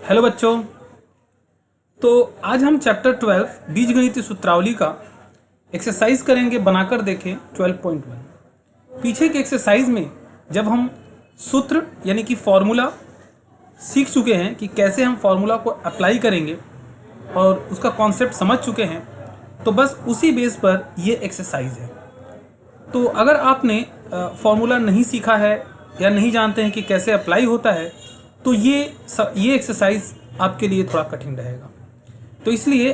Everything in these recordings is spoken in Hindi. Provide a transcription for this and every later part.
हेलो बच्चों। तो आज हम चैप्टर 12 बीजगणितीय सूत्रावली का एक्सरसाइज करेंगे। बनाकर देखें 12.1। पीछे के एक्सरसाइज में जब हम सूत्र यानी कि फॉर्मूला सीख चुके हैं कि कैसे हम फॉर्मूला को अप्लाई करेंगे और उसका कॉन्सेप्ट समझ चुके हैं, तो बस उसी बेस पर ये एक्सरसाइज है। तो अगर आपने फॉर्मूला नहीं सीखा है या नहीं जानते हैं कि कैसे अप्लाई होता है, तो ये एक्सरसाइज आपके लिए थोड़ा कठिन रहेगा। तो इसलिए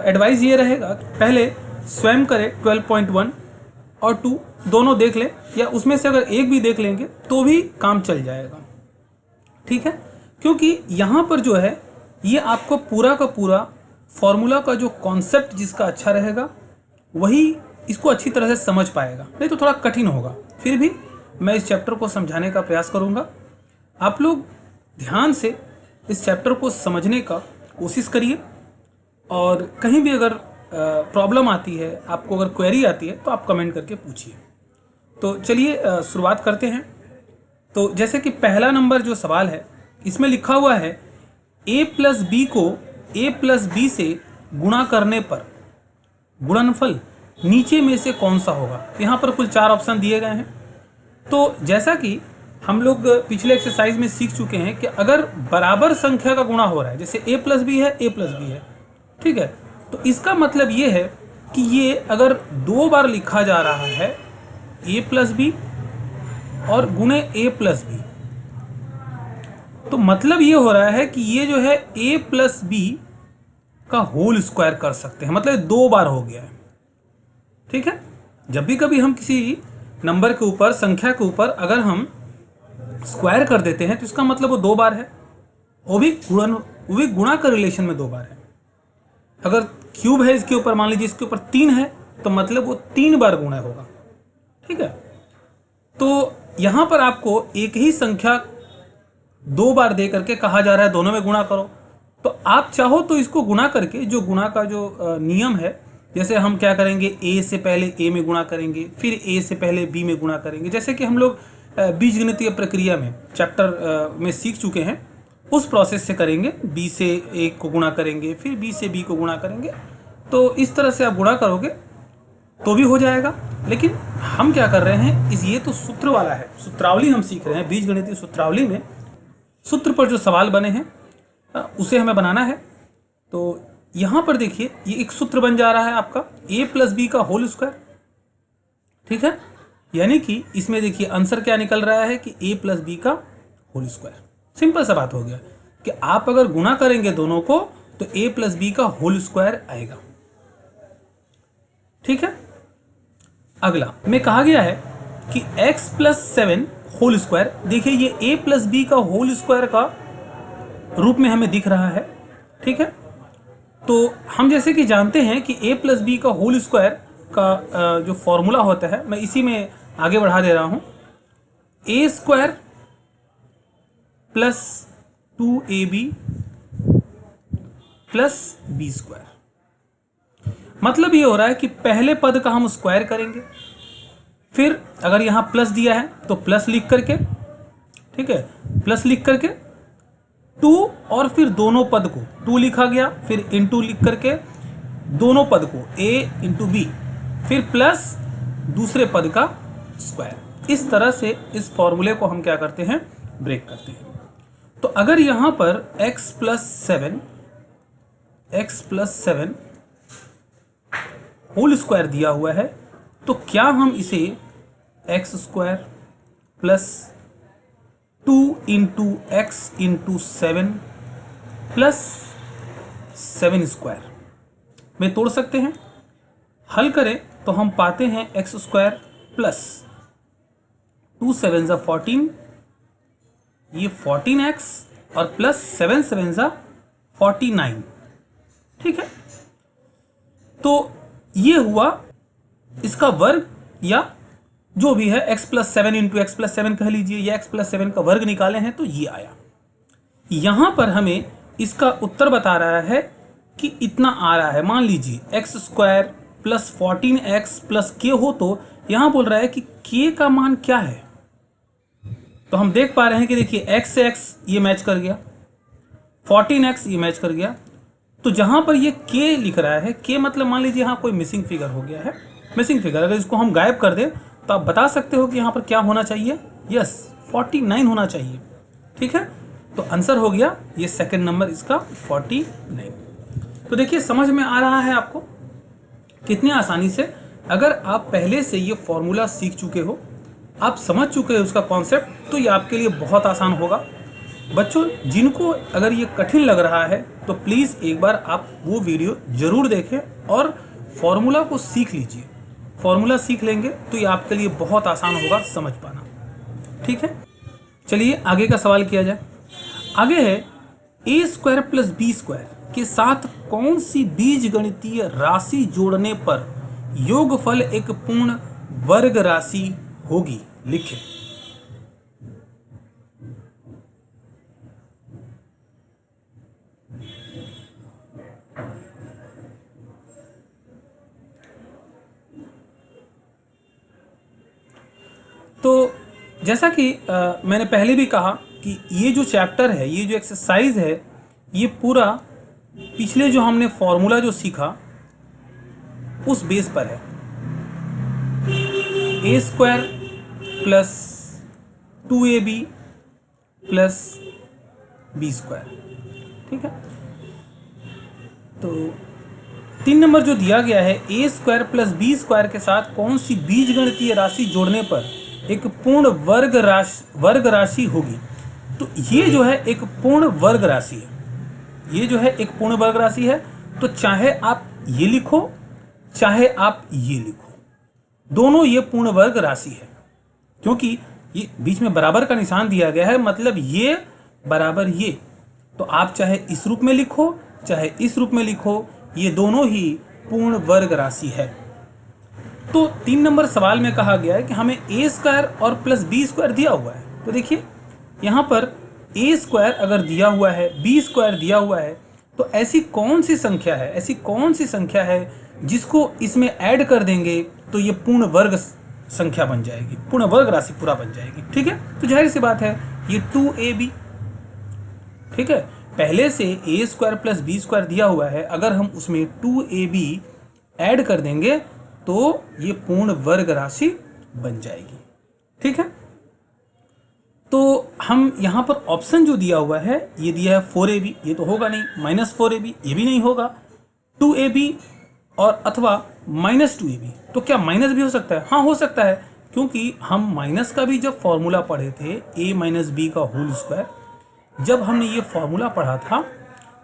एडवाइस ये रहेगा, पहले स्वयं करें 12.1 और 2 दोनों देख लें, या उसमें से अगर एक भी देख लेंगे तो भी काम चल जाएगा। ठीक है, क्योंकि यहाँ पर जो है ये आपको पूरा का पूरा फॉर्मूला का जो कॉन्सेप्ट जिसका अच्छा रहेगा वही इसको अच्छी तरह से समझ पाएगा, नहीं तो थोड़ा कठिन होगा। फिर भी मैं इस चैप्टर को समझाने का प्रयास करूँगा। आप लोग ध्यान से इस चैप्टर को समझने का कोशिश करिए, और कहीं भी अगर प्रॉब्लम आती है, आपको अगर क्वेरी आती है, तो आप कमेंट करके पूछिए। तो चलिए शुरुआत करते हैं। तो जैसे कि पहला नंबर जो सवाल है, इसमें लिखा हुआ है a प्लस बी को a प्लस बी से गुणा करने पर गुणनफल नीचे में से कौन सा होगा। यहाँ पर कुल 4 ऑप्शन दिए गए हैं। तो जैसा कि हम लोग पिछले एक्सरसाइज में सीख चुके हैं कि अगर बराबर संख्या का गुणा हो रहा है, जैसे a प्लस बी है, a प्लस बी है, ठीक है, तो इसका मतलब ये है कि ये अगर 2 बार लिखा जा रहा है a प्लस बी और गुणे a प्लस बी, तो मतलब ये हो रहा है कि ये जो है a प्लस बी का होल स्क्वायर कर सकते हैं, मतलब 2 बार हो गया है। ठीक है, जब भी कभी हम किसी नंबर के ऊपर, संख्या के ऊपर अगर हम स्क्वायर कर देते हैं तो इसका मतलब वो 2 बार है, वो भी गुणा का रिलेशन में 2 बार है। अगर क्यूब है इसके ऊपर, मान लीजिए इसके ऊपर 3 है, तो मतलब वो 3 बार गुणा होगा। ठीक है, तो यहां पर आपको एक ही संख्या 2 बार दे करके कहा जा रहा है दोनों में गुणा करो, तो आप चाहो तो इसको गुणा करके, जो गुणा का जो नियम है, जैसे हम क्या करेंगे, a से पहले a में गुणा करेंगे, फिर a से पहले b में गुणा करेंगे, जैसे कि हम लोग बीजगणितीय प्रक्रिया में चैप्टर में सीख चुके हैं, उस प्रोसेस से करेंगे। b से a को गुणा करेंगे, फिर b से b को गुणा करेंगे। तो इस तरह से आप गुणा करोगे तो भी हो जाएगा। लेकिन हम क्या कर रहे हैं, ये तो सूत्र वाला है, सूत्रावली हम सीख रहे हैं। बीजगणितीय सूत्रावली में सूत्र पर जो सवाल बने हैं उसे हमें बनाना है। तो यहाँ पर देखिए, ये एक सूत्र बन जा रहा है आपका a प्लस बी का होल स्क्वायर। ठीक है, यानी कि इसमें देखिए आंसर क्या निकल रहा है कि a प्लस बी का होल स्क्वायर। सिंपल सा बात हो गया कि आप अगर गुणा करेंगे दोनों को तो a प्लस बी का होल स्क्वायर आएगा। ठीक है, अगला में कहा गया है कि x प्लस 7 होल स्क्वायर। देखिए ये a प्लस बी का होल स्क्वायर का रूप में हमें दिख रहा है। ठीक है, तो हम जैसे कि जानते हैं कि a प्लस बी का होल स्क्वायर का जो फॉर्मूला होता है, मैं इसी में आगे बढ़ा दे रहा हूं, a square plus 2ab plus b square. मतलब ये हो रहा है कि पहले पद का हम स्क्वायर करेंगे, फिर अगर यहां प्लस दिया है तो प्लस लिख करके, ठीक है, प्लस लिख करके 2, और फिर दोनों पद को 2 लिखा गया, फिर इंटू लिख करके दोनों पद को a इंटू बी, फिर प्लस दूसरे पद का स्क्वायर। इस तरह से इस फॉर्मूले को हम क्या करते हैं, ब्रेक करते हैं। तो अगर यहां पर x प्लस 7 होल स्क्वायर दिया हुआ है, तो क्या हम इसे x square plus 2 into x into 7 plus 7 square में तोड़ सकते हैं। हल करें तो हम पाते हैं एक्स स्क्वायर प्लस 2 7 ज़ा 14, ये 14x, और प्लस 7 7 ज़ा 49। ठीक है, तो ये हुआ इसका वर्ग, या जो भी है x plus 7 into x plus 7 कह लीजिए, या x प्लस 7 का वर्ग निकाले हैं तो ये आया। यहां पर हमें इसका उत्तर बता रहा है कि इतना आ रहा है। मान लीजिए x square plus 14x plus k हो, तो यहां बोल रहा है कि k का मान क्या है। तो हम देख पा रहे हैं कि देखिए x से x ये मैच कर गया, 14x ये मैच कर गया। तो जहां पर ये k लिख रहा है, k मतलब मान लीजिए यहाँ कोई मिसिंग फिगर हो गया है, मिसिंग फिगर, अगर इसको हम गायब कर दें तो आप बता सकते हो कि यहाँ पर क्या होना चाहिए, यस 49 होना चाहिए। ठीक है, तो आंसर हो गया ये सेकंड नंबर इसका 49। तो देखिए समझ में आ रहा है आपको कितनी आसानी से, अगर आप पहले से ये फॉर्मूला सीख चुके हो, आप समझ चुके हो उसका कॉन्सेप्ट, तो ये आपके लिए बहुत आसान होगा। बच्चों जिनको अगर ये कठिन लग रहा है तो प्लीज़ एक बार आप वो वीडियो ज़रूर देखें और फॉर्मूला को सीख लीजिए। फॉर्मूला सीख लेंगे तो ये आपके लिए बहुत आसान होगा समझ पाना। ठीक है, चलिए आगे का सवाल किया जाए। आगे है a square plus b square के साथ कौन सी बीजगणितीय राशि जोड़ने पर योगफल एक पूर्ण वर्ग राशि होगी, लिखें। तो जैसा कि मैंने पहले भी कहा कि ये जो चैप्टर है, ये जो एक्सरसाइज है, ये पूरा पिछले जो हमने फॉर्मूला जो सीखा उस बेस पर है। A square plus 2ab plus b square. ठीक है, तो 3 नंबर जो दिया गया है, a square plus b square के साथ कौन सी बीजगणितीय राशि जोड़ने पर एक पूर्ण वर्ग राशि होगी। तो ये जो है एक पूर्ण वर्ग राशि है, ये जो है एक पूर्ण वर्ग राशि है। तो चाहे आप ये लिखो चाहे आप ये लिखो, दोनों ये पूर्ण वर्ग राशि है, क्योंकि ये बीच में बराबर का निशान दिया गया है, मतलब ये बराबर ये। तो आप चाहे इस रूप में लिखो चाहे इस रूप में लिखो, ये दोनों ही पूर्ण वर्ग राशि है। तो 3 नंबर सवाल में कहा गया है कि हमें ए स्क्वायर और प्लस बी स्क्वायर दिया हुआ है। तो देखिए यहाँ पर ए स्क्वायर अगर दिया हुआ है, बी स्क्वायर दिया हुआ है, तो ऐसी कौन सी संख्या है जिसको इसमें ऐड कर देंगे तो ये पूर्ण वर्ग संख्या बन जाएगी, पूर्ण वर्ग राशि पूरा बन जाएगी। ठीक है, तो जाहिर सी बात है ये 2ab। ठीक है, पहले से ए स्क्वायर प्लस बी स्क्वायर दिया हुआ है, अगर हम उसमें 2ab ऐड कर देंगे तो ये पूर्ण वर्ग राशि बन जाएगी। ठीक है, तो हम यहाँ पर ऑप्शन जो दिया हुआ है, ये दिया है 4ab, ये तो होगा नहीं, -4ab ये भी नहीं होगा, 2ab और अथवा -2ab। तो क्या माइनस भी हो सकता है? हाँ हो सकता है, क्योंकि हम माइनस का भी जब फॉर्मूला पढ़े थे a माइनस बी का होल स्क्वायर, जब हमने ये फॉर्मूला पढ़ा था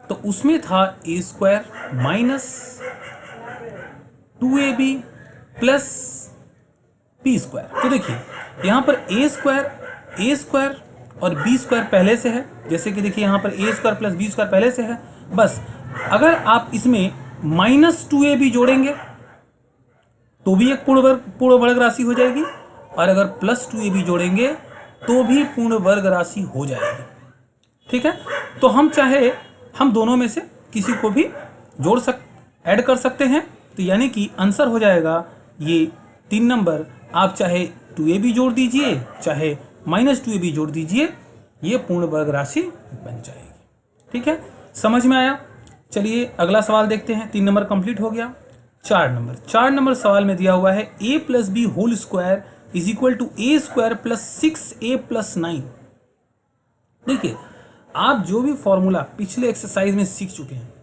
तो उसमें था a square minus 2ab plus b square. तो देखिए यहाँ पर a स्क्वायर और बी स्क्वायर पहले से है, जैसे कि देखिए यहाँ पर a square plus b square पहले से है। बस अगर आप इसमें -2ab जोड़ेंगे तो भी एक पूर्ण वर्ग राशि हो जाएगी, और अगर +2ab जोड़ेंगे तो भी पूर्ण वर्ग राशि हो जाएगी। ठीक है, तो हम दोनों में से किसी को भी ऐड कर सकते हैं। तो यानी कि आंसर हो जाएगा ये 3 नंबर, आप चाहे 2ab जोड़ दीजिए चाहे -2ab जोड़ दीजिए, ये पूर्ण वर्ग राशि बन जाएगी। ठीक है, समझ में आया? चलिए अगला सवाल देखते हैं। 3 नंबर कंप्लीट हो गया। 4 नंबर सवाल में दिया हुआ है a plus B whole square is equal to a square plus 6a plus 9। देखिए आप जो भी फॉर्मूला पिछले एक्सरसाइज में सीख चुके हैं,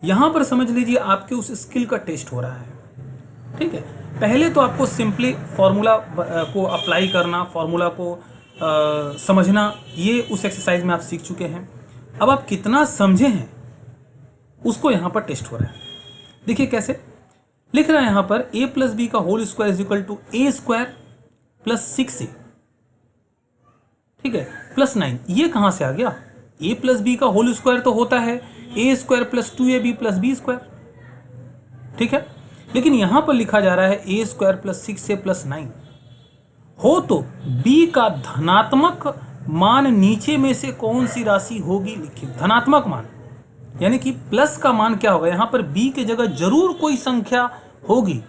यहां पर समझ लीजिए आपके उस स्किल का टेस्ट हो रहा है। ठीक है, पहले तो आपको सिंपली फॉर्मूला को अप्लाई करना, फॉर्मूला को समझना, ये उस एक्सरसाइज में आप सीख चुके हैं। अब आप कितना समझे हैं उसको यहाँ पर टेस्ट हो रहा है। देखिए कैसे लिख रहा है यहाँ पर a प्लस बी का whole square is equal to a square plus 6a, ठीक है, प्लस 9। ये कहाँ से आ गया? a प्लस बी का होल स्क्वायर तो होता है a square plus 2ab plus b square. ठीक है, लेकिन यहाँ पर लिखा जा रहा है a square plus 6a plus 9। हो तो b का धनात्मक मान नीचे में से कौन सी राशि होगी, लिखिए धनात्मक मान, यानी कि प्लस का मान क्या होगा? यहाँ पर b के जगह जरूर कोई संख्या होगी।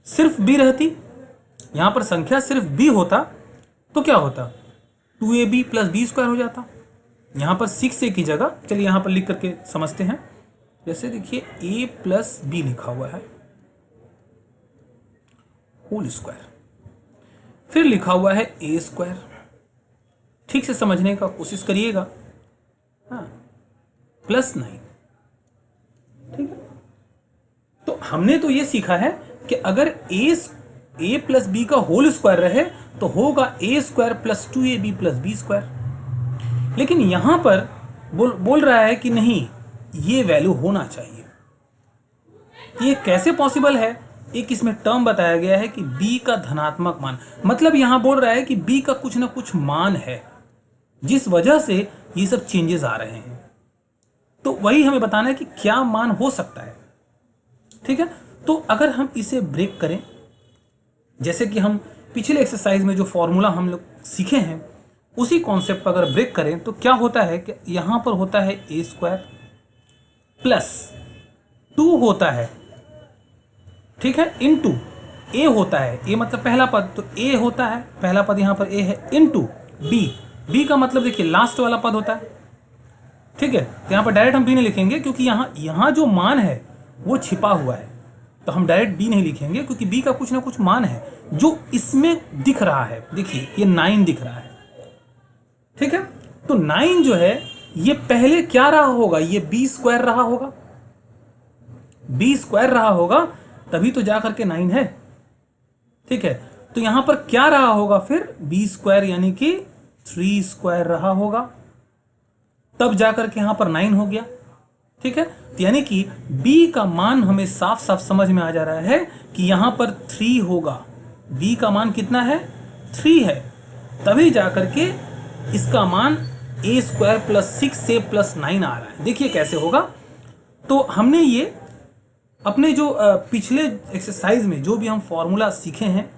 सिर्फ b रहती, यहाँ पर संख्या सिर्फ b होता तो क्या होता? 2ab प्लस बी स्क्वायर हो जाता। यहाँ पर 6a की जगह चलिए यहाँ पर लिख करके समझते हैं। जैसे देखिए a प्लस बी लिखा हुआ है होल स्क्वायर, फिर लिखा हुआ है a स्क्वायर। ठीक से समझने का कोशिश करिएगा। हाँ, प्लस 9। ठीक है, तो हमने तो ये सीखा है कि अगर a प्लस बी का होल स्क्वायर रहे तो होगा a square plus 2ab plus b square. लेकिन यहां पर बोल रहा है कि नहीं, ये वैल्यू होना चाहिए। ये कैसे पॉसिबल है? एक इसमें टर्म बताया गया है कि b का धनात्मक मान, मतलब यहां बोल रहा है कि b का कुछ ना कुछ मान है जिस वजह से ये सब चेंजेस आ रहे हैं। तो वही हमें बताना है कि क्या मान हो सकता है। ठीक है, तो अगर हम इसे ब्रेक करें, जैसे कि हम पिछले एक्सरसाइज में जो फॉर्मूला हम लोग सीखे हैं उसी कॉन्सेप्ट पर अगर ब्रेक करें तो क्या होता है कि यहां पर होता है a स्क्वायर प्लस 2 होता है, ठीक है, इनटू a होता है, a मतलब पहला पद, तो a होता है पहला पद, यहां पर a है, इनटू b का मतलब देखिए लास्ट वाला पद होता है। ठीक है, तो यहां पर डायरेक्ट हम b नहीं लिखेंगे क्योंकि यहां जो मान है वो छिपा हुआ है, तो हम डायरेक्ट b नहीं लिखेंगे क्योंकि b का कुछ ना कुछ मान है जो इसमें दिख रहा है। देखिए ये 9 दिख रहा है। ठीक है, तो 9 जो है ये पहले क्या रहा होगा, ये b स्क्वायर रहा होगा, b स्क्वायर रहा होगा तभी तो जा करके 9 है। ठीक है, तो यहां पर क्या रहा होगा फिर, b स्क्वायर यानी कि 3 स्क्वायर रहा होगा, तब जाकर के यहां पर 9 हो गया। ठीक है, तो यानी कि b का मान हमें साफ साफ समझ में आ जा रहा है कि यहां पर 3 होगा। b का मान कितना है, 3 है, तभी जाकर के इसका मान a square plus 6a plus 9 आ रहा है। देखिए कैसे होगा। तो हमने ये अपने जो पिछले एक्सरसाइज में जो भी हम फॉर्मूला सीखे हैं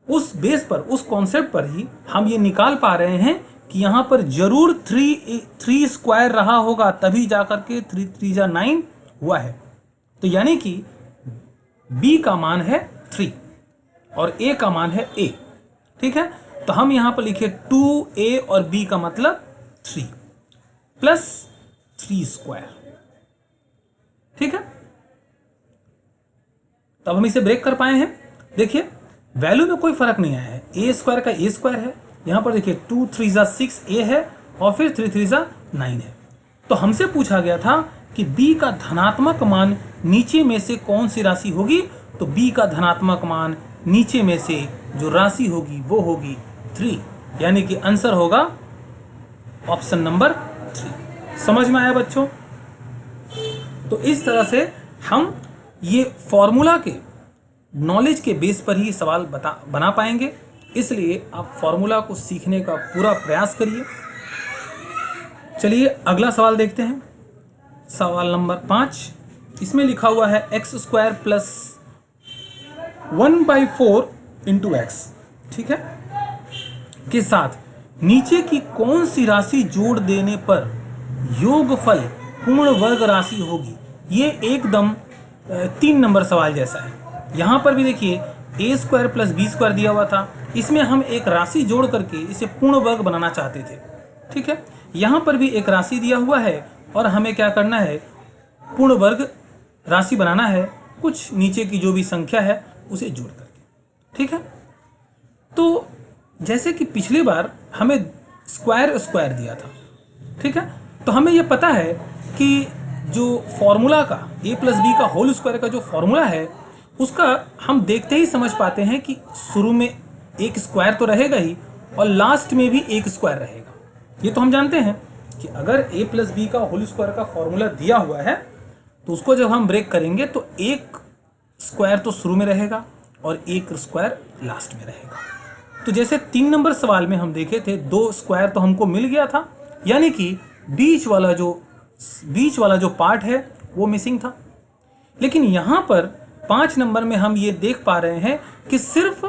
उस बेस पर, उस कॉन्सेप्ट पर ही हम ये निकाल पा रहे हैं कि यहाँ पर जरूर 3 स्क्वायर रहा होगा तभी जाकर के 3 3 जा 9 हुआ है। तो यानी कि b का मान है 3 और a का मान है a। ठीक है, तो हम यहाँ पर लिखे 2a और b का मतलब 3 प्लस 3 स्क्वायर। ठीक है, तब हम इसे ब्रेक कर पाए हैं। देखिए वैल्यू में कोई फर्क नहीं आया है, a स्क्वायर का a स्क्वायर है, यहाँ पर देखिए 2 3 जा 6a है और फिर 3 3 जा 9 है। तो हमसे पूछा गया था कि b का धनात्मक मान नीचे में से कौन सी राशि होगी, तो b का धनात्मक मान नीचे में से जो राशि होगी वो होगी 3, यानी कि आंसर होगा ऑप्शन नंबर 3। समझ में आया बच्चों? तो इस तरह से हम ये फॉर्मूला के नॉलेज के बेस पर ही सवाल बना पाएंगे, इसलिए आप फॉर्मूला को सीखने का पूरा प्रयास करिए। चलिए अगला सवाल देखते हैं, सवाल नंबर 5। इसमें लिखा हुआ है x square plus 1/4 into x, ठीक है, के साथ नीचे की कौन सी राशि जोड़ देने पर योगफल पूर्ण वर्ग राशि होगी। ये एकदम 3 नंबर सवाल जैसा है। यहाँ पर भी देखिए a square plus b square दिया हुआ था, इसमें हम एक राशि जोड़ करके इसे पूर्ण वर्ग बनाना चाहते थे। ठीक है, यहाँ पर भी एक राशि दिया हुआ है और हमें क्या करना है, पूर्ण वर्ग राशि बनाना है, कुछ नीचे की जो भी संख्या है उसे जोड़ करके। ठीक है, तो जैसे कि पिछली बार हमें स्क्वायर स्क्वायर दिया था, ठीक है, तो हमें यह पता है कि जो फॉर्मूला का a प्लस बी का होल स्क्वायर का जो फॉर्मूला है उसका हम देखते ही समझ पाते हैं कि शुरू में एक स्क्वायर तो रहेगा ही और लास्ट में भी एक स्क्वायर रहेगा। ये तो हम जानते हैं कि अगर a प्लस बी का होल स्क्वायर का फॉर्मूला दिया हुआ है तो उसको जब हम ब्रेक करेंगे तो एक स्क्वायर तो शुरू में रहेगा और एक स्क्वायर लास्ट में रहेगा। तो जैसे 3 नंबर सवाल में हम देखे थे 2 स्क्वायर तो हमको मिल गया था, यानी कि बीच वाला जो पार्ट है वो मिसिंग था। लेकिन यहाँ पर 5 नंबर में हम ये देख पा रहे हैं कि सिर्फ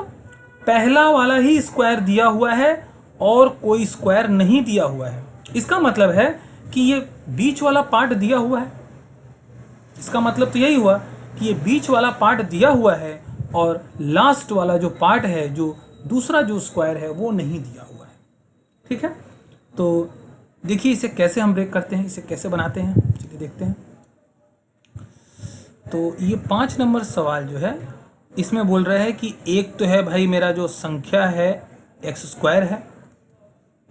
पहला वाला ही स्क्वायर दिया हुआ है और कोई स्क्वायर नहीं दिया हुआ है। इसका मतलब है कि ये बीच वाला पार्ट दिया हुआ है। इसका मतलब तो यही हुआ कि ये बीच वाला पार्ट दिया हुआ है और लास्ट वाला जो पार्ट है, जो दूसरा जो स्क्वायर है वो नहीं दिया हुआ है। ठीक है, तो देखिए इसे कैसे हम ब्रेक करते हैं, इसे कैसे बनाते हैं, चलिए देखते हैं। तो ये 5 नंबर सवाल जो है इसमें बोल रहा है कि एक तो है भाई मेरा जो संख्या है एक्स स्क्वायर है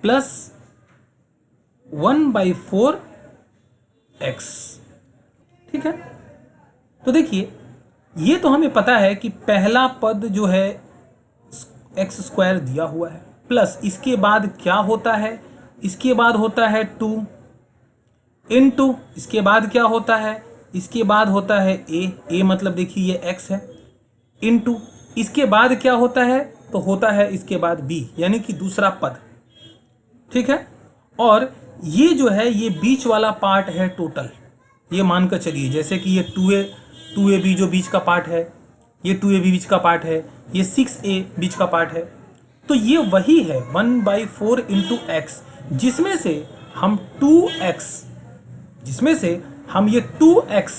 प्लस 1/4 एक्स। ठीक है, तो देखिए ये तो हमें पता है कि पहला पद जो है एक्स स्क्वायर दिया हुआ है, प्लस इसके बाद क्या होता है, इसके बाद होता है 2 इनटू, इसके बाद क्या होता है, इसके बाद होता है ए मतलब देखिए ये एक्स है, इनटू इसके बाद क्या होता है, तो होता है इसके बाद बी यानी कि दूसरा पद। ठीक है, और ये जो है ये बीच वाला पार्ट है टोटल, ये मानकर चलिए जैसे कि ये 2ab जो बीच का पार्ट है, ये 2ab बीच का पार्ट है, ये 6a बीच का पार्ट है, तो ये वही है 1/4 इंटू एक्स, जिसमें से हम 2x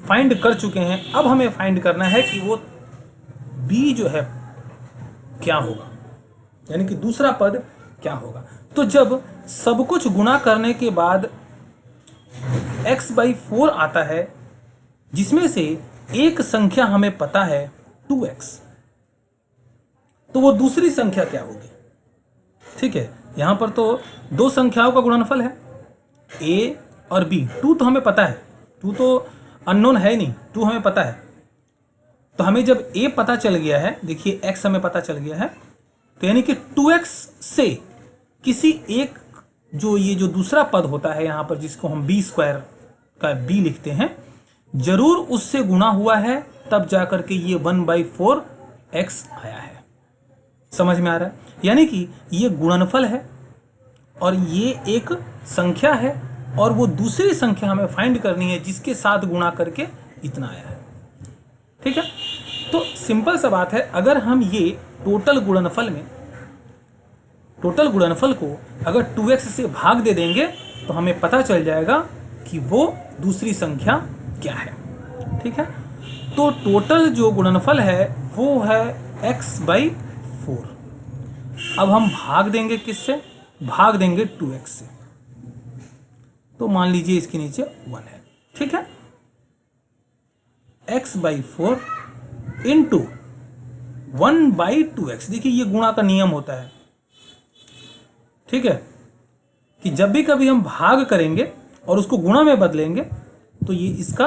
फाइंड कर चुके हैं। अब हमें फाइंड करना है कि वो b जो है क्या होगा, यानी कि दूसरा पद क्या होगा। तो जब सब कुछ गुणा करने के बाद x/4 आता है, जिसमें से एक संख्या हमें पता है 2x, तो वो दूसरी संख्या क्या होगी। ठीक है, यहां पर तो दो संख्याओं का गुणनफल है a और b। 2 तो हमें पता है, 2 तो अननोन है नहीं, 2 हमें पता है। तो हमें जब a पता चल गया है, देखिए x हमें पता चल गया है, तो यानी कि 2x से किसी एक जो दूसरा पद होता है यहाँ पर जिसको हम b स्क्वायर का b लिखते हैं, जरूर उससे गुणा हुआ है, तब जाकर के ये 1/4 x आया है। समझ में आ रहा है, यानी कि ये गुणनफल है और ये एक संख्या है और वो दूसरी संख्या हमें फाइंड करनी है जिसके साथ गुणा करके इतना आया है। ठीक है, तो सिंपल सा बात है, अगर हम ये टोटल गुणनफल को अगर 2x से भाग दे देंगे तो हमें पता चल जाएगा कि वो दूसरी संख्या क्या है। ठीक है, तो टोटल जो गुणनफल है वो है x/4। अब हम भाग देंगे किससे, भाग देंगे 2x से, तो मान लीजिए इसके नीचे 1 है। ठीक है, x/4 इंटू 1/2x। देखिए ये गुणा का नियम होता है। ठीक है, कि जब भी कभी हम भाग करेंगे और उसको गुणा में बदलेंगे तो ये इसका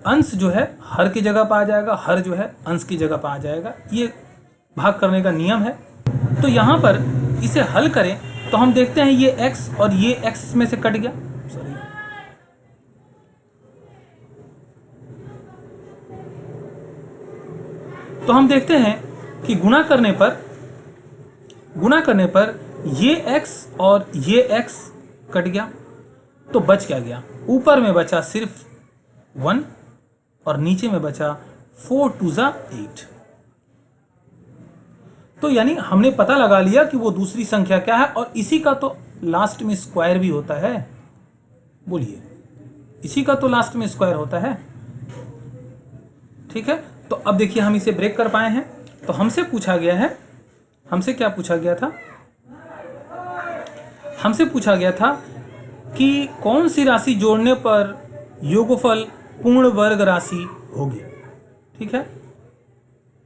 अंश जो है हर की जगह पर आ जाएगा, हर जो है अंश की जगह पर आ जाएगा। ये भाग करने का नियम है। तो यहाँ पर इसे हल करें तो हम देखते हैं ये x और ये x इसमें से कट गया, सॉरी, तो हम देखते हैं कि गुणा करने पर ये x और ये x कट गया, तो बच क्या गया, ऊपर में बचा सिर्फ 1 और नीचे में बचा 4 2 8। तो यानी हमने पता लगा लिया कि वो दूसरी संख्या क्या है, और इसी का तो लास्ट में स्क्वायर भी होता है। बोलिए, इसी का तो लास्ट में स्क्वायर होता है। ठीक है, तो अब देखिए हम इसे ब्रेक कर पाए हैं। तो हमसे पूछा गया है, हमसे क्या पूछा गया था, हमसे पूछा गया था कि कौन सी राशि जोड़ने पर योगफल पूर्ण वर्ग राशि होगी। ठीक है,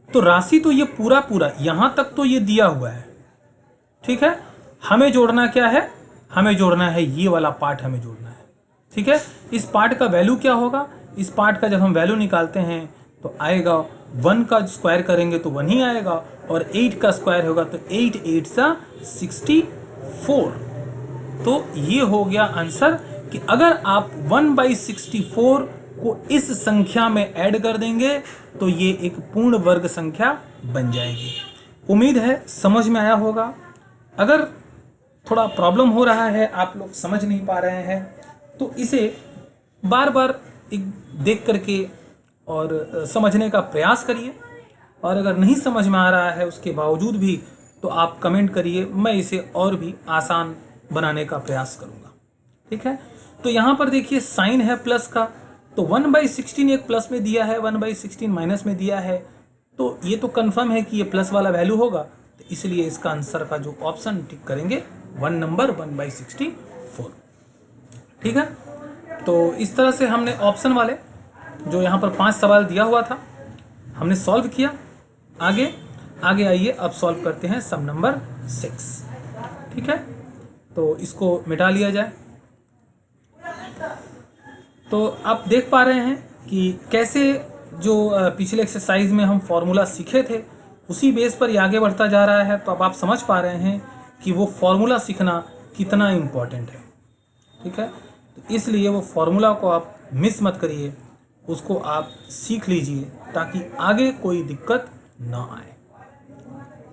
तो राशि तो ये पूरा यहां तक तो ये दिया हुआ है। ठीक है, हमें जोड़ना क्या है, हमें जोड़ना है ये वाला पार्ट हमें जोड़ना है। ठीक है, इस पार्ट का वैल्यू क्या होगा, इस पार्ट का जब हम वैल्यू निकालते हैं तो आएगा 1 का स्क्वायर करेंगे तो 1 ही आएगा, और 8 का स्क्वायर होगा तो 8 8 64। तो ये हो गया आंसर कि अगर आप 1/64 को इस संख्या में ऐड कर देंगे तो ये एक पूर्ण वर्ग संख्या बन जाएगी। उम्मीद है समझ में आया होगा। अगर थोड़ा प्रॉब्लम हो रहा है, आप लोग समझ नहीं पा रहे हैं, तो इसे बार बार देख करके और समझने का प्रयास करिए, और अगर नहीं समझ में आ रहा है उसके बावजूद भी तो आप कमेंट करिए, मैं इसे और भी आसान बनाने का प्रयास करूँगा। ठीक है, तो यहाँ पर देखिए साइन है प्लस का, तो 1/16 एक प्लस में दिया है, 1/16 माइनस में दिया है, तो ये तो कंफर्म है कि ये प्लस वाला वैल्यू होगा, तो इसलिए इसका आंसर का जो ऑप्शन टिक करेंगे वन नंबर 1/64। ठीक है, तो इस तरह से हमने ऑप्शन वाले जो यहाँ पर 5 सवाल दिया हुआ था हमने सॉल्व किया। आगे आगे आइए अब सॉल्व करते हैं सम नंबर 6। ठीक है, तो इसको मिटा लिया जाए। तो आप देख पा रहे हैं कि कैसे जो पिछले एक्सरसाइज में हम फॉर्मूला सीखे थे उसी बेस पर ये आगे बढ़ता जा रहा है। तो अब आप समझ पा रहे हैं कि वो फॉर्मूला सीखना कितना इम्पोर्टेंट है। ठीक है, तो इसलिए वो फॉर्मूला को आप मिस मत करिए, उसको आप सीख लीजिए ताकि आगे कोई दिक्कत ना आए।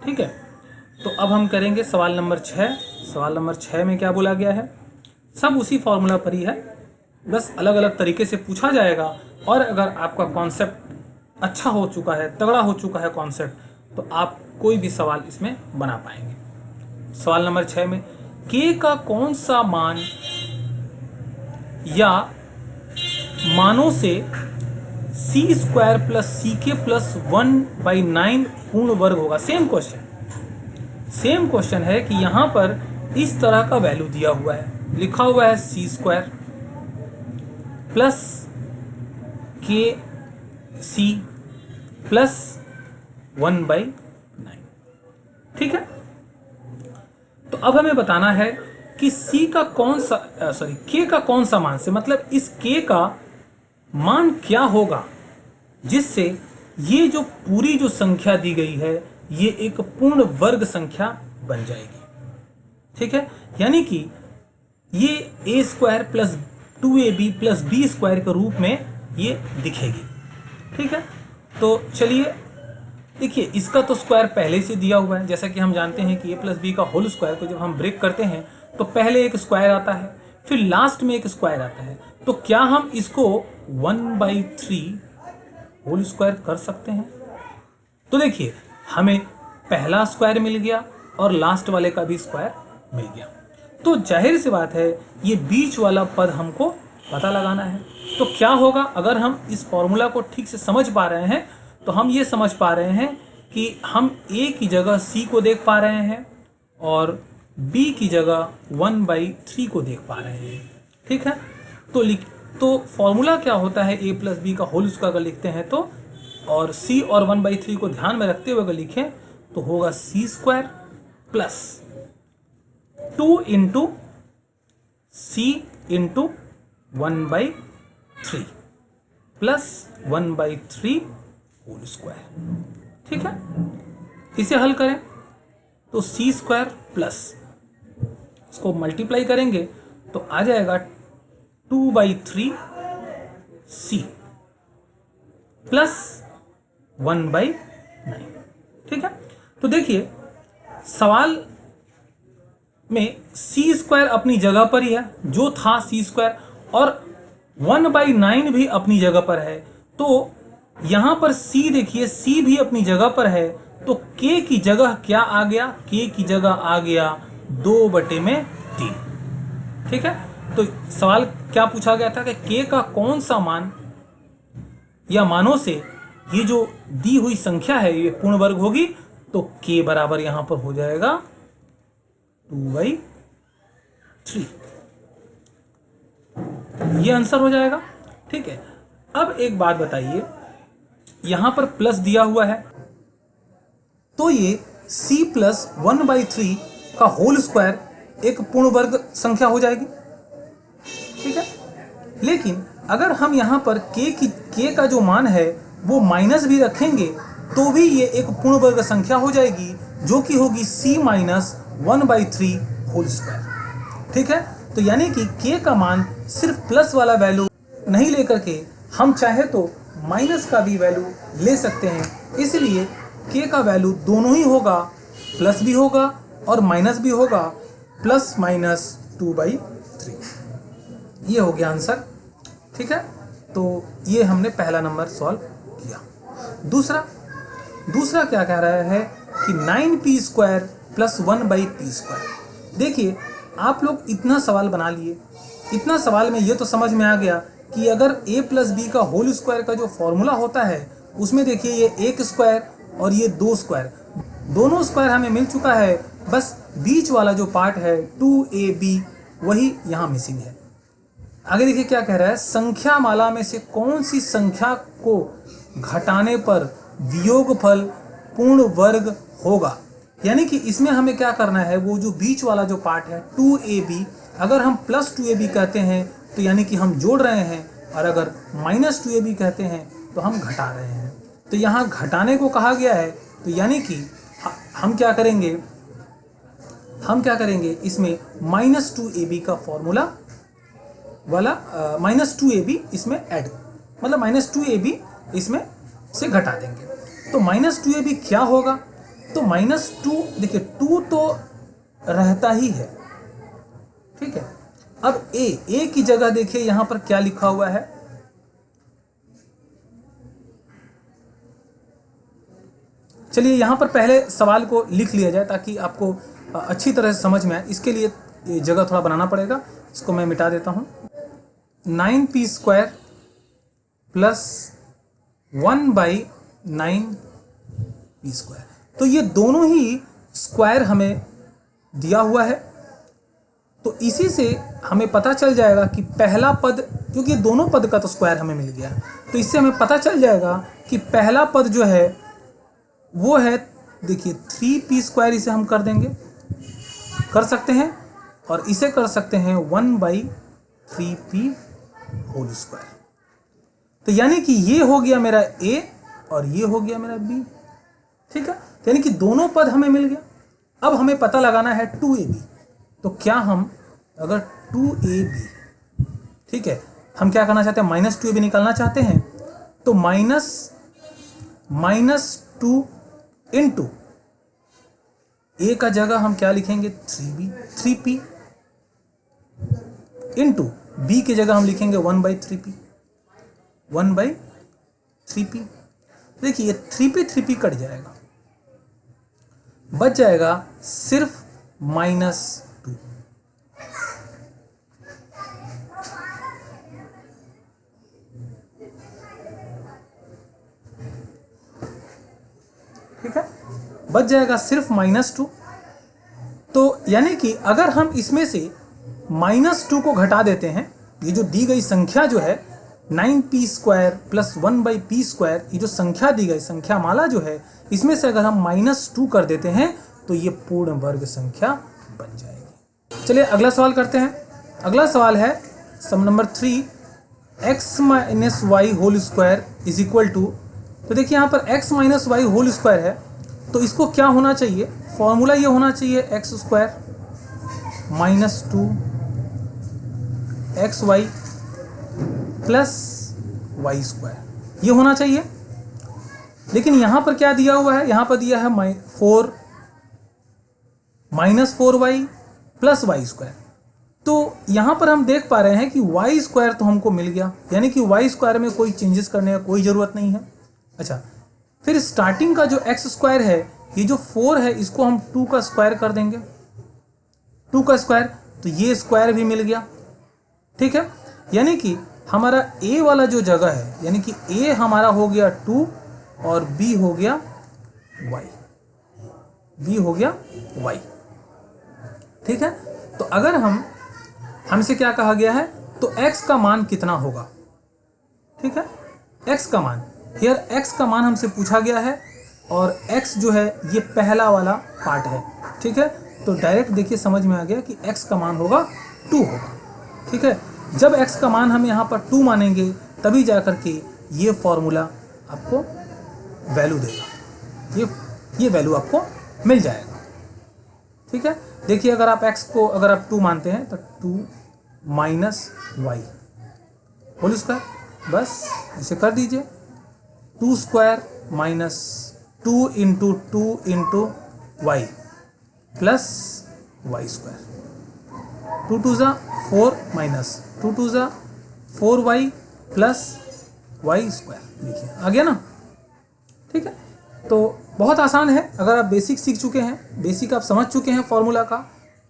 ठीक है, तो अब हम करेंगे सवाल नंबर 6। सवाल नंबर 6 में क्या बोला गया है, सब उसी फॉर्मूला पर ही है, बस अलग अलग तरीके से पूछा जाएगा। और अगर आपका कॉन्सेप्ट अच्छा हो चुका है, तगड़ा हो चुका है कॉन्सेप्ट, तो आप कोई भी सवाल इसमें बना पाएंगे। सवाल नंबर 6 में k का कौन सा मान या मानों से c² + ck + 1/9 पूर्ण वर्ग होगा। सेम क्वेश्चन है कि यहाँ पर इस तरह का वैल्यू दिया हुआ है, लिखा हुआ है c² + kc + 1/9। ठीक है, तो अब हमें बताना है कि k का कौन सा मान से, मतलब इस k का मान क्या होगा जिससे ये जो पूरी जो संख्या दी गई है ये एक पूर्ण वर्ग संख्या बन जाएगी। ठीक है, यानी कि ये a² + 2ab + b² के रूप में ये दिखेगी। ठीक है, तो चलिए देखिए, इसका तो स्क्वायर पहले से दिया हुआ है। जैसा कि हम जानते हैं कि a + b का होल स्क्वायर को जब हम ब्रेक करते हैं तो पहले एक स्क्वायर आता है, फिर लास्ट में एक स्क्वायर आता है। तो क्या हम इसको 1/3 होल स्क्वायर कर सकते हैं? तो देखिए, हमें पहला स्क्वायर मिल गया और लास्ट वाले का भी स्क्वायर मिल गया। तो जाहिर सी बात है ये बीच वाला पद हमको पता लगाना है। तो क्या होगा, अगर हम इस फॉर्मूला को ठीक से समझ पा रहे हैं तो हम ये समझ पा रहे हैं कि हम a की जगह c को देख पा रहे हैं और b की जगह 1/3 को देख पा रहे हैं। ठीक है, तो फॉर्मूला क्या होता है, a + b का होल स्क्वायर अगर लिखते हैं तो, और c और 1/3 को ध्यान में रखते हुए अगर लिखें तो होगा c² + 2 × c × 1/3 + 1/3 होल स्क्वायर। ठीक है, इसे हल करें तो c² प्लस इसको मल्टीप्लाई करेंगे तो आ जाएगा 2/3 c + 1/9। ठीक है, तो देखिए सवाल में c² अपनी जगह पर ही है, जो था c², और 1/9 भी अपनी जगह पर है। तो यहाँ पर c देखिए, c भी अपनी जगह पर है। तो k की जगह क्या आ गया, k की जगह आ गया 2/3। ठीक है, तो सवाल क्या पूछा गया था कि k का कौन सा मान या मानों से ये जो दी हुई संख्या है ये पूर्ण वर्ग होगी। तो k बराबर यहाँ पर हो जाएगा 2/3, ये आंसर हो जाएगा। ठीक है, अब एक बात बताइए, यहां पर प्लस दिया हुआ है तो ये c + 1/3 का होल स्क्वायर एक पूर्ण वर्ग संख्या हो जाएगी। ठीक है, लेकिन अगर हम यहां पर k का जो मान है वो माइनस भी रखेंगे तो भी ये एक पूर्ण वर्ग संख्या हो जाएगी, जो कि होगी c - 1/3 होल स्क्वायर। ठीक है, तो यानी कि k का मान सिर्फ प्लस वाला वैल्यू नहीं लेकर के हम चाहे तो माइनस का भी वैल्यू ले सकते हैं। इसलिए k का वैल्यू दोनों ही होगा, प्लस भी होगा और माइनस भी होगा, ± 2/3। ये हो गया आंसर। ठीक है, तो ये हमने पहला नंबर सॉल्व किया। दूसरा क्या कह रहा है कि 9p² + 1/p²। देखिए, आप लोग इतना सवाल बना लिए, इतना सवाल में ये तो समझ में आ गया कि अगर a + b का होल स्क्वायर का जो फॉर्मूला होता है उसमें देखिए ये एक स्क्वायर और ये 2 स्क्वायर, दोनों स्क्वायर हमें मिल चुका है। बस बीच वाला जो पार्ट है 2ab वही यहाँ मिसिंग है। आगे देखिए क्या कह रहा है, संख्या माला में से कौन सी संख्या को घटाने पर वियोगफल पूर्ण वर्ग होगा। यानी कि इसमें हमें क्या करना है, वो जो बीच वाला जो पार्ट है 2ab, अगर हम प्लस 2ab कहते हैं तो यानी कि हम जोड़ रहे हैं, और अगर माइनस 2ab कहते हैं तो हम घटा रहे हैं। तो यहाँ घटाने को कहा गया है, तो यानी कि हम क्या करेंगे इसमें माइनस 2ab का फॉर्मूला वाला माइनस 2ab इसमें ऐड, मतलब माइनस 2ab इसमें से घटा देंगे। तो माइनस 2ab क्या होगा, तो माइनस 2, देखिए 2 तो रहता ही है, ठीक है। अब a की जगह देखिए यहां पर क्या लिखा हुआ है, चलिए यहां पर पहले सवाल को लिख लिया जाए ताकि आपको अच्छी तरह से समझ में आए। इसके लिए ये जगह थोड़ा बनाना पड़ेगा, इसको मैं मिटा देता हूं। 9p² प्लस 1/9p², तो ये दोनों ही स्क्वायर हमें दिया हुआ है। तो इसी से हमें पता चल जाएगा कि पहला पद, क्योंकि दोनों पद का तो स्क्वायर हमें मिल गया, तो इससे हमें पता चल जाएगा कि पहला पद जो है वो है, देखिए 3p², इसे हम कर सकते हैं, और इसे कर सकते हैं 1/3p²। तो यानी कि ये हो गया मेरा a और ये हो गया मेरा b, ठीक है। यानी कि दोनों पद हमें मिल गया। अब हमें पता लगाना है 2ab, तो क्या हम अगर 2ab, ठीक है, हम क्या करना चाहते हैं, माइनस 2ab निकालना चाहते हैं, तो माइनस 2 इंटू a का जगह हम क्या लिखेंगे 3p, इंटू b की जगह हम लिखेंगे 1/3p। देखिए ये 3p कट जाएगा, बच जाएगा सिर्फ -2। ठीक है, बच जाएगा सिर्फ -2। तो यानी कि अगर हम इसमें से -2 को घटा देते हैं, ये जो दी गई संख्या जो है 9p² प्लस 1/p², ये जो संख्या दी गई संख्या माला जो है, इसमें से अगर हम -2 कर देते हैं तो ये पूर्ण वर्ग संख्या बन जाएगी। चलिए अगला सवाल करते हैं। अगला सवाल है sum number 3, x - y whole square is equal to, तो देखिए यहाँ पर x - y होल स्क्वायर है, तो इसको क्या होना चाहिए, फॉर्मूला ये होना चाहिए x² - 2xy प्लस y², ये होना चाहिए। लेकिन यहाँ पर क्या दिया हुआ है, यहाँ पर दिया है -4y प्लस y²। तो यहाँ पर हम देख पा रहे हैं कि y² तो हमको मिल गया, यानी कि y² में कोई चेंजेस करने का कोई ज़रूरत नहीं है। अच्छा, फिर स्टार्टिंग का जो x² है, ये जो 4 है, इसको हम 2 का स्क्वायर कर देंगे, 2 का स्क्वायर, तो ये स्क्वायर भी मिल गया, ठीक है। यानी कि हमारा a वाला जो जगह है, यानी कि a हमारा हो गया 2 और b हो गया y, ठीक है। तो अगर हमसे क्या कहा गया है, तो x का मान कितना होगा, ठीक है, x का मान, हियर x का मान हमसे पूछा गया है, और x जो है ये पहला वाला पार्ट है, ठीक है। तो डायरेक्ट देखिए समझ में आ गया कि x का मान होगा 2 होगा, ठीक है। जब x का मान हम यहाँ पर 2 मानेंगे तभी जाकर के ये फॉर्मूला आपको वैल्यू देगा, ये वैल्यू आपको मिल जाएगा, ठीक है। देखिए अगर आप x को अगर आप 2 मानते हैं तो 2 माइनस y होल स्क्वायर, बस इसे कर दीजिए, 2² minus 2 into 2 into y plus y², 2 2 ज़ा 4 माइनस 2 2 ज़ा 4y प्लस y², देखिए आ गया ना, ठीक है। तो बहुत आसान है, अगर आप बेसिक सीख चुके हैं, बेसिक आप समझ चुके हैं फॉर्मूला का,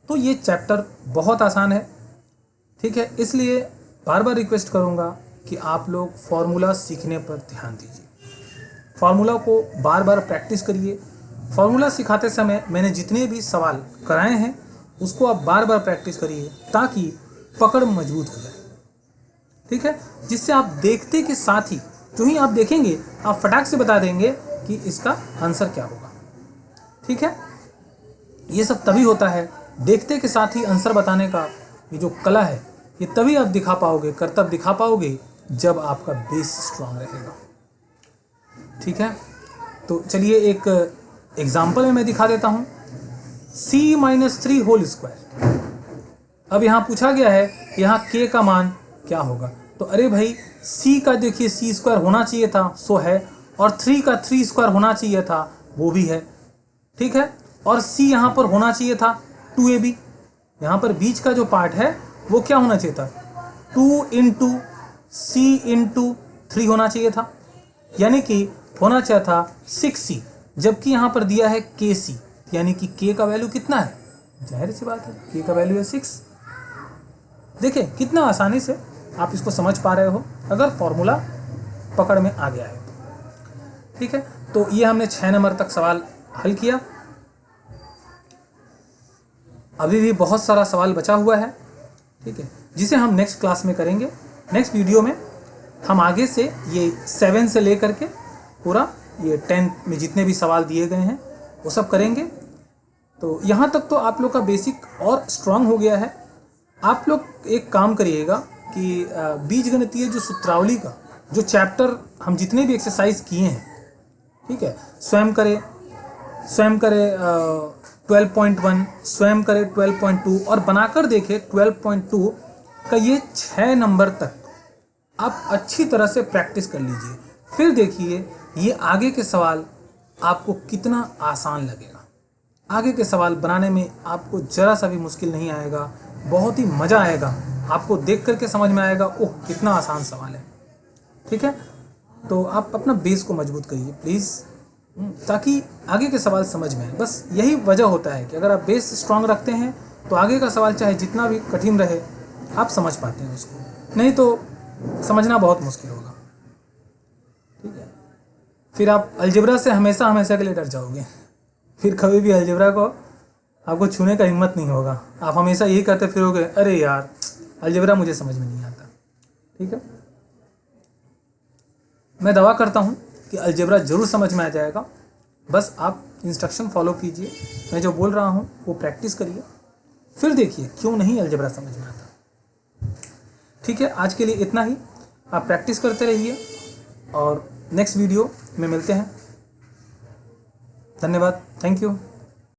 तो ये चैप्टर बहुत आसान है, ठीक है। इसलिए बार बार रिक्वेस्ट करूँगा कि आप लोग फार्मूला सीखने पर ध्यान दीजिए, फार्मूला को बार बार प्रैक्टिस करिए, फॉर्मूला सिखाते समय मैंने जितने भी सवाल कराए हैं उसको आप बार बार प्रैक्टिस करिए ताकि पकड़ मजबूत हो जाए, ठीक है। जिससे आप देखते के साथ ही, जो ही आप देखेंगे आप फटाक से बता देंगे कि इसका आंसर क्या होगा, ठीक है। ये सब तभी होता है, देखते के साथ ही आंसर बताने का ये जो कला है ये तभी आप दिखा पाओगे, करतब दिखा पाओगे जब आपका बेस स्ट्रांग रहेगा, ठीक है। तो चलिए एक एग्जाम्पल में मैं दिखा देता हूँ। c-3 whole square. अब यहाँ पूछा गया है यहाँ k का मान क्या होगा। तो अरे भाई c का देखिए c स्क्वायर होना चाहिए था, सो है, और 3 का 3 स्क्वायर होना चाहिए था, वो भी है, ठीक है। और c यहाँ पर होना चाहिए था 2ab, यहाँ पर बीच का जो पार्ट है वो क्या होना चाहिए था, 2 इंटू c इंटू 3 होना चाहिए था, यानी कि होना चाहिए था 6c, जबकि यहाँ पर दिया है kc, यानी कि k का वैल्यू कितना है, जाहिर सी बात है k का वैल्यू है 6। देखिए कितना आसानी से आप इसको समझ पा रहे हो अगर फॉर्मूला पकड़ में आ गया है, ठीक है। तो ये हमने 6 नंबर तक सवाल हल किया। अभी भी बहुत सारा सवाल बचा हुआ है, ठीक है, जिसे हम नेक्स्ट क्लास में करेंगे। नेक्स्ट वीडियो में हम आगे से ये 7 से लेकर के पूरा ये 10 में जितने भी सवाल दिए गए हैं वो सब करेंगे। तो यहाँ तक तो आप लोग का बेसिक और स्ट्रांग हो गया है। आप लोग एक काम करिएगा कि बीजगणितीय जो सूत्रावली का जो चैप्टर हम जितने भी एक्सरसाइज किए हैं, ठीक है, स्वयं करें 12.1, स्वयं करें 12.2 और बनाकर देखें 12.2 का ये 6 नंबर तक आप अच्छी तरह से प्रैक्टिस कर लीजिए। फिर देखिए ये आगे के सवाल आपको कितना आसान लगेगा। आगे के सवाल बनाने में आपको ज़रा सा भी मुश्किल नहीं आएगा, बहुत ही मज़ा आएगा, आपको देख करके समझ में आएगा ओह कितना आसान सवाल है, ठीक है। तो आप अपना बेस को मजबूत करिए प्लीज़, ताकि आगे के सवाल समझ में आए। बस यही वजह होता है कि अगर आप बेस स्ट्रांग रखते हैं तो आगे का सवाल चाहे जितना भी कठिन रहे आप समझ पाते हैं उसको, नहीं तो समझना बहुत मुश्किल होगा, ठीक है। फिर आप अलजेब्रा से हमेशा हमेशा के लिए डर जाओगे, फिर कभी भी अलजेब्रा को आपको छूने का हिम्मत नहीं होगा। आप हमेशा यही करते फिरोगे, अरे यार अलजेब्रा मुझे समझ में नहीं आता, ठीक है। मैं दावा करता हूँ कि अलजेब्रा ज़रूर समझ में आ जाएगा, बस आप इंस्ट्रक्शन फॉलो कीजिए, मैं जो बोल रहा हूँ वो प्रैक्टिस करिए, फिर देखिए क्यों नहीं अलजेब्रा समझ में आता, ठीक है। आज के लिए इतना ही, आप प्रैक्टिस करते रहिए और नेक्स्ट वीडियो में मिलते हैं। धन्यवाद, थैंक यू।